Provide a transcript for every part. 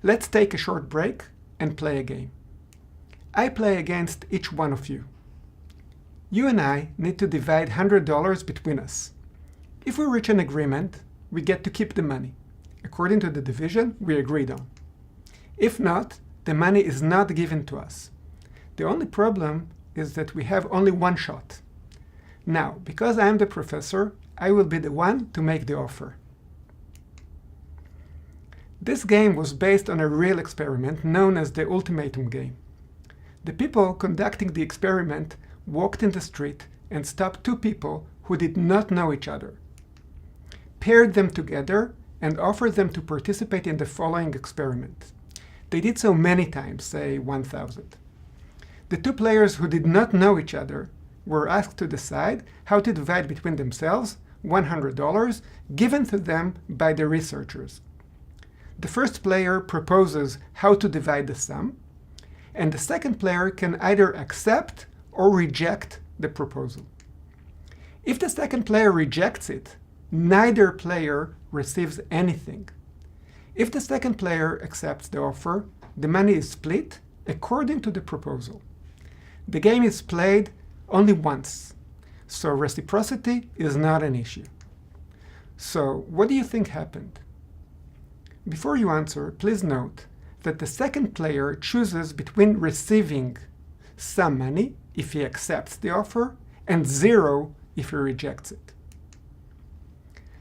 Let's take a short break and play a game. I play against each one of you. You and I need to divide $100 between us. If we reach an agreement, we get to keep the money, according to the division we agreed on. If not, the money is not given to us. The only problem is that we have only one shot. Now, because I am the professor, I will be the one to make the offer. This game was based on a real experiment known as the Ultimatum game. The people conducting the experiment walked in the street and stopped two people who did not know each other, paired them together, and offered them to participate in the following experiment. They did so many times, say 1,000. The two players who did not know each other were asked to decide how to divide between themselves $100 given to them by the researchers. The first player proposes how to divide the sum, and the second player can either accept or reject the proposal. If the second player rejects it, neither player receives anything. If the second player accepts the offer, the money is split according to the proposal. The game is played only once, so reciprocity is not an issue. So, what do you think happened? Before you answer, please note that the second player chooses between receiving some money if he accepts the offer and zero if he rejects it.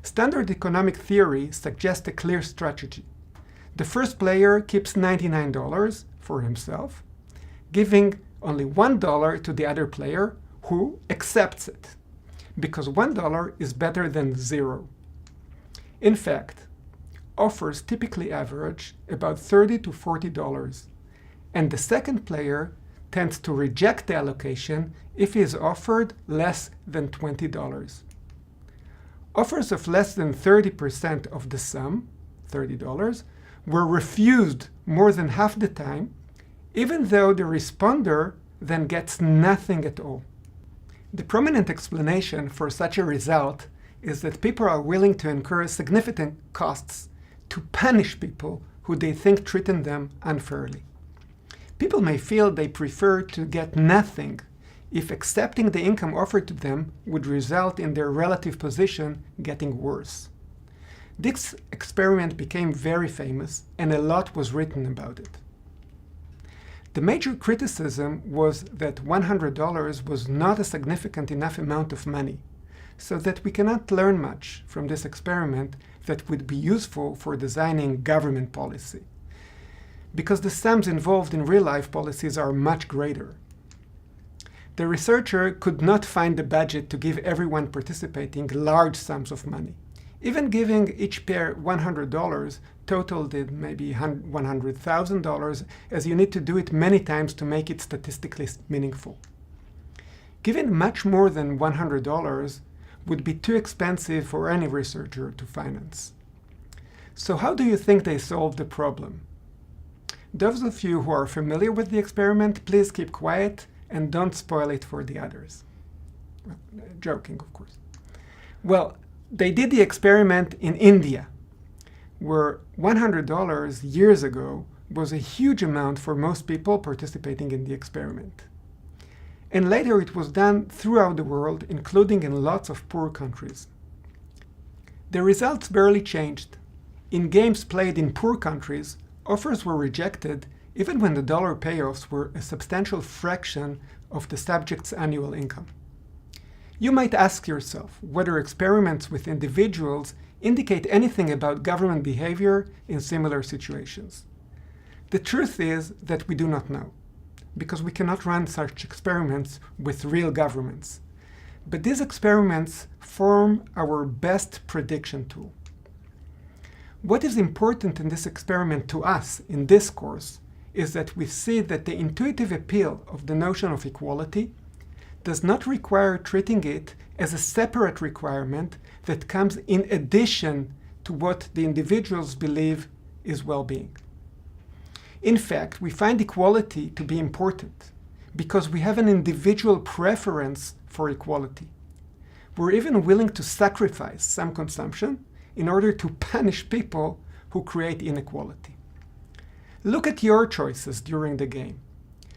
Standard economic theory suggests a clear strategy. The first player keeps $99 for himself, giving only $1 to the other player who accepts it, because $1 is better than zero. In fact, offers typically average about $30 to $40, and the second player tends to reject the allocation if he is offered less than $20. Offers of less than 30% of the sum, $30, were refused more than half the time, even though the responder then gets nothing at all. The prominent explanation for such a result is that people are willing to incur significant costs to punish people who they think treated them unfairly. People may feel they prefer to get nothing if accepting the income offered to them would result in their relative position getting worse. This experiment became very famous, and a lot was written about it. The major criticism was that $100 was not a significant enough amount of money, so that we cannot learn much from this experiment that would be useful for designing government policy, because the sums involved in real-life policies are much greater. The researcher could not find the budget to give everyone participating large sums of money. Even giving each pair $100 totaled it maybe $100,000, as you need to do it many times to make it statistically meaningful. Giving much more than $100 would be too expensive for any researcher to finance. So how do you think they solved the problem? Those of you who are familiar with the experiment, please keep quiet and don't spoil it for the others. Well, joking, of course. Well, they did the experiment in India, where $100 years ago was a huge amount for most people participating in the experiment. And later it was done throughout the world, including in lots of poor countries. The results barely changed. In games played in poor countries, offers were rejected even when the dollar payoffs were a substantial fraction of the subject's annual income. You might ask yourself whether experiments with individuals indicate anything about government behavior in similar situations. The truth is that we do not know, because we cannot run such experiments with real governments. But these experiments form our best prediction tool. What is important in this experiment to us in this course is that we see that the intuitive appeal of the notion of equality does not require treating it as a separate requirement that comes in addition to what the individuals believe is well-being. In fact, we find equality to be important because we have an individual preference for equality. We're even willing to sacrifice some consumption in order to punish people who create inequality. Look at your choices during the game.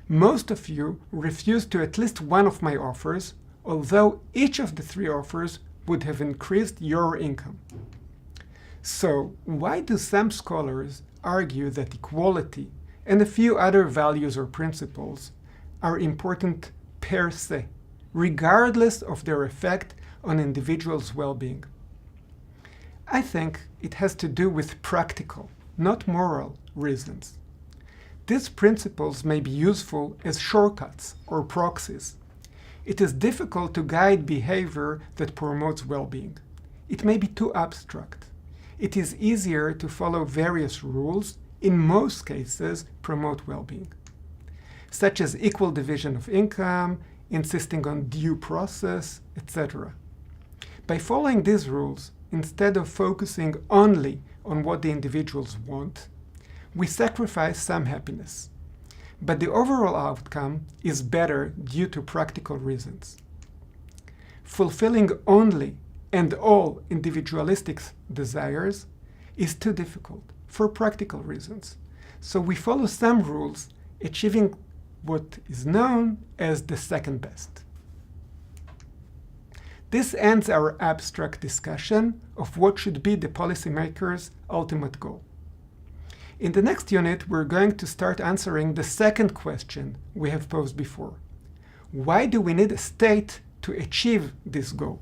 Most of you refused to at least one of my offers, although each of the 3 offers would have increased your income. So, why do some scholars argue that equality and a few other values or principles are important per se, regardless of their effect on individuals' well-being? I think it has to do with practical, not moral, reasons. These principles may be useful as shortcuts or proxies. It is difficult to guide behavior that promotes well-being. It may be too abstract. It is easier to follow various rules, in most cases promote well-being, such as equal division of income, insisting on due process, etc. By following these rules, instead of focusing only on what the individuals want, we sacrifice some happiness. But the overall outcome is better due to practical reasons. Fulfilling only and all individualistic desires is too difficult for practical reasons. So we follow some rules, achieving what is known as the second best. This ends our abstract discussion of what should be the policymaker's ultimate goal. In the next unit, we're going to start answering the second question we have posed before. Why do we need a state to achieve this goal?